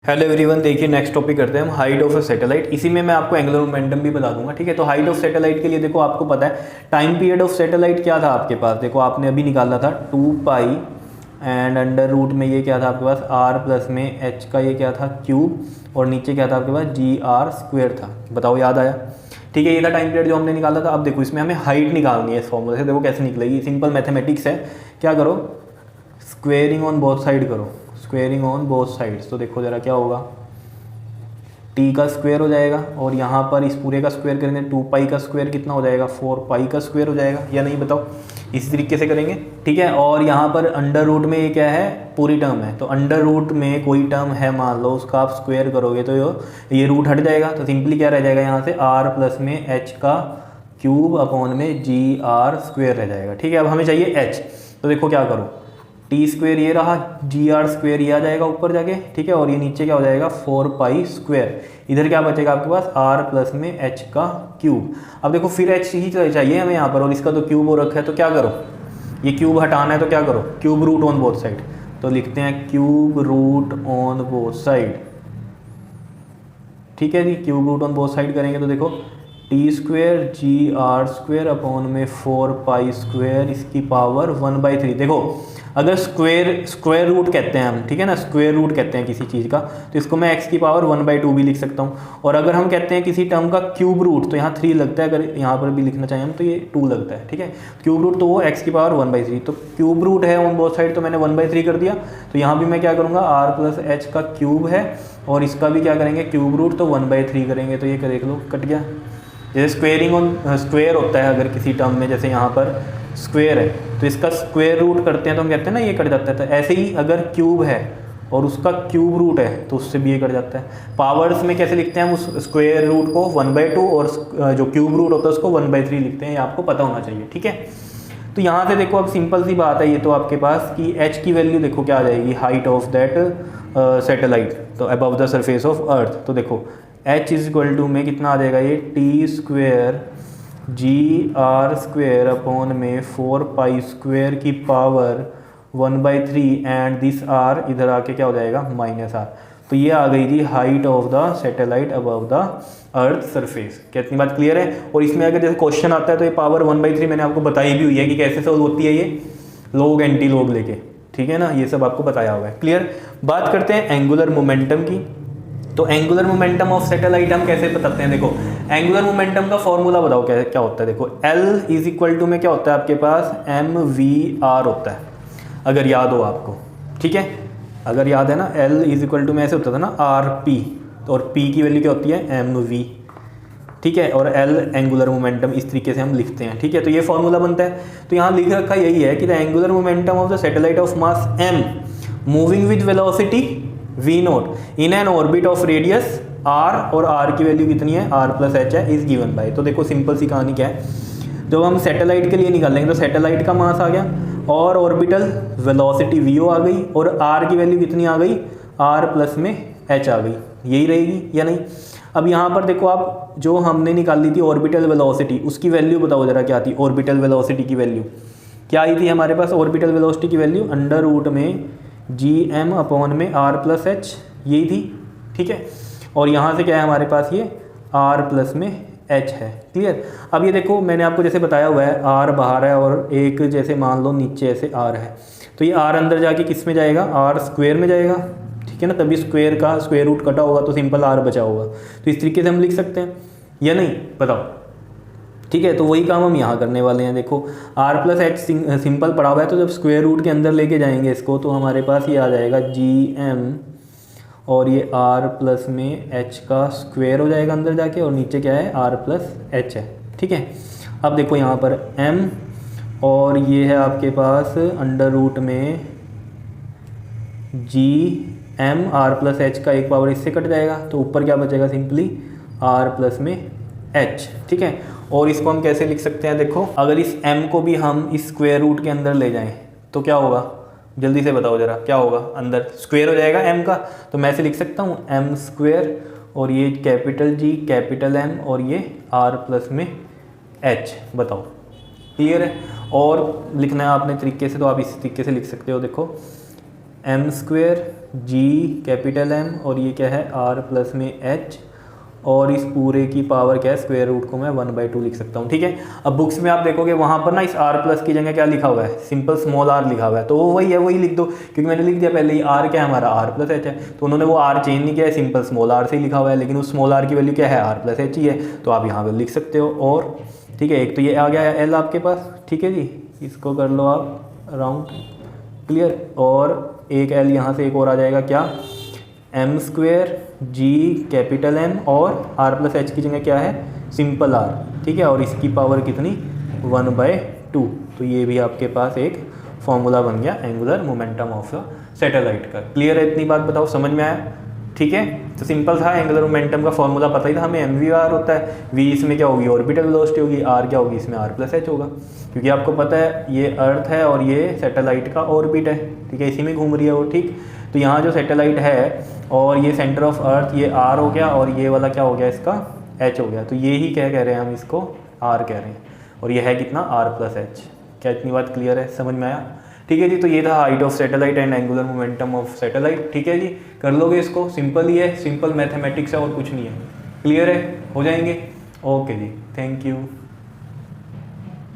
Hello everyone, देखिए next topic करते हैं हम हाइट ऑफ अ सैटेलाइट। इसी में मैं आपको एंगुलर मोमेंटम भी बता दूंगा। ठीक है, तो हाइट ऑफ सैटेलाइट के लिए देखो आपको पता है टाइम पीरियड ऑफ सैटेलाइट क्या था आपके पास। देखो आपने अभी निकाला था 2 पाई एंड अंडर रूट में ये क्या था आपके पास r प्लस में h का ये क्या था क्यूब, और नीचे क्या था आपके पास GR स्क्वायर था। बताओ याद आया? ठीक है, ये था टाइम पीरियड जो हमने निकाला था। अब देखो इसमें हमें हाइट निकालनी है इस फॉर्मूले से। देखो कैसे निकलेगी, सिंपल मैथमेटिक्स है। क्या करो, स्क्वेयरिंग ऑन बोथ साइड करो, स्क्वेयरिंग ऑन बोथ साइड्स। तो देखो ज़रा क्या होगा, टी का स्क्वायर हो जाएगा और यहाँ पर इस पूरे का स्क्वायर करेंगे 2 पाई का स्क्वायर कितना हो जाएगा, 4 पाई का स्क्वायर हो जाएगा या नहीं बताओ। इसी तरीके से करेंगे। ठीक है, और यहाँ पर अंडर रूट में ये क्या है, पूरी टर्म है। तो अंडर रूट में कोई टर्म है मान लो, उसका आप स्क्वायर करोगे तो ये रूट हट जाएगा। तो सिंपली क्या रह जाएगा यहाँ से r प्लस में h का क्यूब अपॉन में GR स्क्वायर रह जाएगा। ठीक है, अब हमें चाहिए h। तो देखो क्या करो, टी स्क्वायर ये रहा, GR स्क्वायर ये आ जाएगा ऊपर जाके। ठीक है, और ये नीचे क्या हो जाएगा 4 पाई स्क्वायर। इधर क्या बचेगा आपके पास r प्लस में h का क्यूब। अब देखो फिर h ही चाहिए हमें यहाँ पर, और इसका तो क्यूब हो रखा है। तो क्या करो, ये क्यूब हटाना है तो क्या करो, cube root on both side. तो लिखते हैं cube root on both side. ठीक है जी, cube root on both side करेंगे तो देखो T square GR square upon में 4 पाई स्क्वायर इसकी पावर 1/3। देखो अगर स्क्वायर रूट कहते हैं हम, ठीक है ना, स्क्वायर रूट कहते हैं किसी चीज़ का, तो इसको मैं x की पावर 1/2 भी लिख सकता हूँ। और अगर हम कहते हैं किसी टर्म का क्यूब रूट, तो यहाँ 3 लगता है। अगर यहाँ पर भी लिखना चाहें हम तो ये 2 लगता है। ठीक है, क्यूब रूट तो वो x की पावर 1/3। तो क्यूब रूट है ऑन बोथ साइड, तो मैंने 1/3 कर दिया। तो यहाँ भी मैं क्या करूँगा, r प्लस h का क्यूब है और इसका भी क्या करेंगे क्यूब रूट, तो 1/3 करेंगे। तो ये देख लो कट गया। जैसे स्क्वेयरिंग ऑन स्क्वेयर होता है अगर किसी टर्म में, जैसे यहाँ पर स्क्वेयर है तो इसका स्क्वेयर रूट करते हैं तो हम कहते हैं ना ये कट जाता है। तो ऐसे ही अगर क्यूब है और उसका क्यूब रूट है तो उससे भी ये कट जाता है। पावर्स में कैसे लिखते हैं हम उस स्क्वेयर रूट को 1/2 और जो क्यूब रूट होता है उसको 1/3 लिखते हैं। ये आपको पता होना चाहिए। ठीक है, तो यहाँ से देखो अब सिंपल सी बात है ये तो आपके पास कि h की वैल्यू देखो क्या आ जाएगी, हाइट ऑफ दैट सैटेलाइट, तो above the surface of earth. तो देखो h इज इक्वल टू में कितना आ जाएगा, ये T square GR square upon में 4 पाई स्क्वेयर की पावर 1/3 एंड दिस r इधर आके क्या हो जाएगा -r। तो ये आ गई थी height of the satellite above the earth surface. क्या इतनी बात क्लियर है? और इसमें अगर जैसे क्वेश्चन आता है तो ये पावर 1/3 मैंने आपको बताई भी हुई है कि कैसे सॉल्व होती है, ये लोग एंटी लोग लेके। ठीक है ना, ये सब आपको बताया हुआ है। क्लियर? बात करते हैं एंगुलर मोमेंटम की। तो एंगुलर मोमेंटम ऑफ सैटेलाइट हम कैसे बताते हैं? देखो एंगुलर मोमेंटम का फॉर्मूला बताओ क्या होता है। देखो L इज इक्वल टू में क्या होता है आपके पास, mvr होता है, अगर याद हो आपको। ठीक है, अगर याद है ना, L इज इक्वल टू में ऐसे होता था ना rp, और p की वैल्यू क्या होती है mv। ठीक है, और L एंगुलर मोमेंटम इस तरीके से हम लिखते हैं। ठीक है, तो ये फॉर्मूला बनता है। तो यहाँ लिख रखा यही है कि the angular momentum of the satellite of mass m moving with velocity v0 in an orbit of radius r, और r की वैल्यू कितनी है, r प्लस h है, इज गिवन बाय। तो देखो सिंपल सी कहानी क्या है, जब हम सैटेलाइट के लिए निकालेंगे तो सैटेलाइट का मास आ गया और ऑर्बिटल वेलोसिटी v0 आ गई, और r की वैल्यू कितनी आ गई, r प्लस में h आ गई। यही रहेगी या नहीं? अब यहाँ पर देखो आप, जो हमने निकाली थी ऑर्बिटल वेलोसिटी, उसकी वैल्यू बताओ जरा क्या थी। ऑर्बिटल वेलोसिटी की वैल्यू क्या आई थी हमारे पास, ऑर्बिटल वेलोसिटी की वैल्यू अंडर रूट में gm अपॉन में r प्लस h, यही थी। ठीक है, और यहाँ से क्या है हमारे पास, ये r प्लस में h है। क्लियर? अब ये देखो मैंने आपको जैसे बताया हुआ है, r बाहर है और एक जैसे मान लो नीचे ऐसे r है, तो ये r अंदर जाके किस में जाएगा, r स्क्वायर में जाएगा। ठीक है ना, तभी स्क्वायर का स्क्वायर रूट कटा होगा तो सिंपल r बचा होगा। तो इस तरीके से हम लिख सकते हैं या नहीं, बताओ। ठीक है, तो वही काम हम यहाँ करने वाले हैं। देखो r प्लस h सिंपल पड़ा हुआ है, तो जब स्क्वायर रूट के अंदर लेके जाएंगे इसको तो हमारे पास ये आ जाएगा gm, और ये r प्लस में h का स्क्वायर हो जाएगा अंदर जाके, और नीचे क्या है, r प्लस h है। ठीक है, अब देखो यहाँ पर m, और ये है आपके पास अंडर रूट में gm, r प्लस h का एक पावर इससे कट जाएगा, तो ऊपर क्या बचेगा, सिंपली r प्लस में h। ठीक है, और इसको हम कैसे लिख सकते हैं, देखो अगर इस m को भी हम इस स्क्वायर रूट के अंदर ले जाएं तो क्या होगा, जल्दी से बताओ जरा, क्या होगा, अंदर स्क्वायर हो जाएगा m का। तो मैं ऐसे लिख सकता हूँ m स्क्वायर, और ये कैपिटल G कैपिटल M, और ये r प्लस में h। बताओ क्लियर है? और लिखना है आपने तरीके से, तो आप इस तरीके से लिख सकते हो। देखो m square G capital M और ये क्या है आर प्लस में एच, और इस पूरे की पावर क्या है स्क्वायर रूट को मैं 1/2 लिख सकता हूँ। ठीक है, अब बुक्स में आप देखोगे वहाँ पर ना इस आर प्लस की जगह क्या लिखा हुआ है, सिंपल स्मॉल आर लिखा हुआ है, तो वो वही है, वही लिख दो, क्योंकि मैंने लिख दिया पहले ही आर क्या है हमारा आर प्लस एच है, तो उन्होंने वो आर चेंज नहीं किया है, सिंपल स्मॉल आर से ही लिखा हुआ है, लेकिन उस स्मॉल आर की वैल्यू क्या है आर प्लस एच ही है, तो आप यहाँ पर लिख सकते हो। और ठीक है, एक तो ये आ गया है एल आपके पास, ठीक है जी, इसको कर लो आप राउंड, क्लियर, और एक एल यहाँ से एक और आ जाएगा क्या, M square G capital M और आर प्लस एच की जगह क्या है सिंपल आर, ठीक है, और इसकी पावर कितनी 1/2, तो ये भी आपके पास एक फॉर्मूला बन गया angular momentum of the satellite का। क्लियर है, इतनी बात बताओ, समझ में आया? ठीक है, तो सिंपल था, एंगुलर मोमेंटम का फॉर्मूला पता ही था हमें, एम वी आर होता है, वी इसमें क्या होगी ऑर्बिटल वेलोसिटी होगी, आर क्या होगी इसमें आर प्लस एच होगा, क्योंकि आपको पता है ये अर्थ है और ये सैटेलाइट का ऑर्बिट है, ठीक है, इसी में घूम रही है वो, ठीक। तो यहाँ जो सैटेलाइट है और ये सेंटर ऑफ अर्थ ये आर हो गया, और ये वाला क्या हो गया इसका एच हो गया, तो ये ही क्या कह रहे हैं हम इसको आर कह रहे हैं, और ये है कितना आर प्लस एच। क्या इतनी बात क्लियर है, समझ में आया? ठीक है जी, तो ये था height of satellite and angular momentum of satellite. ठीक है जी, कर लोगे इसको, सिंपल ही है, सिंपल मैथमेटिक्स है और कुछ नहीं है। क्लियर है, हो जाएंगे? ओके जी, थैंक यू।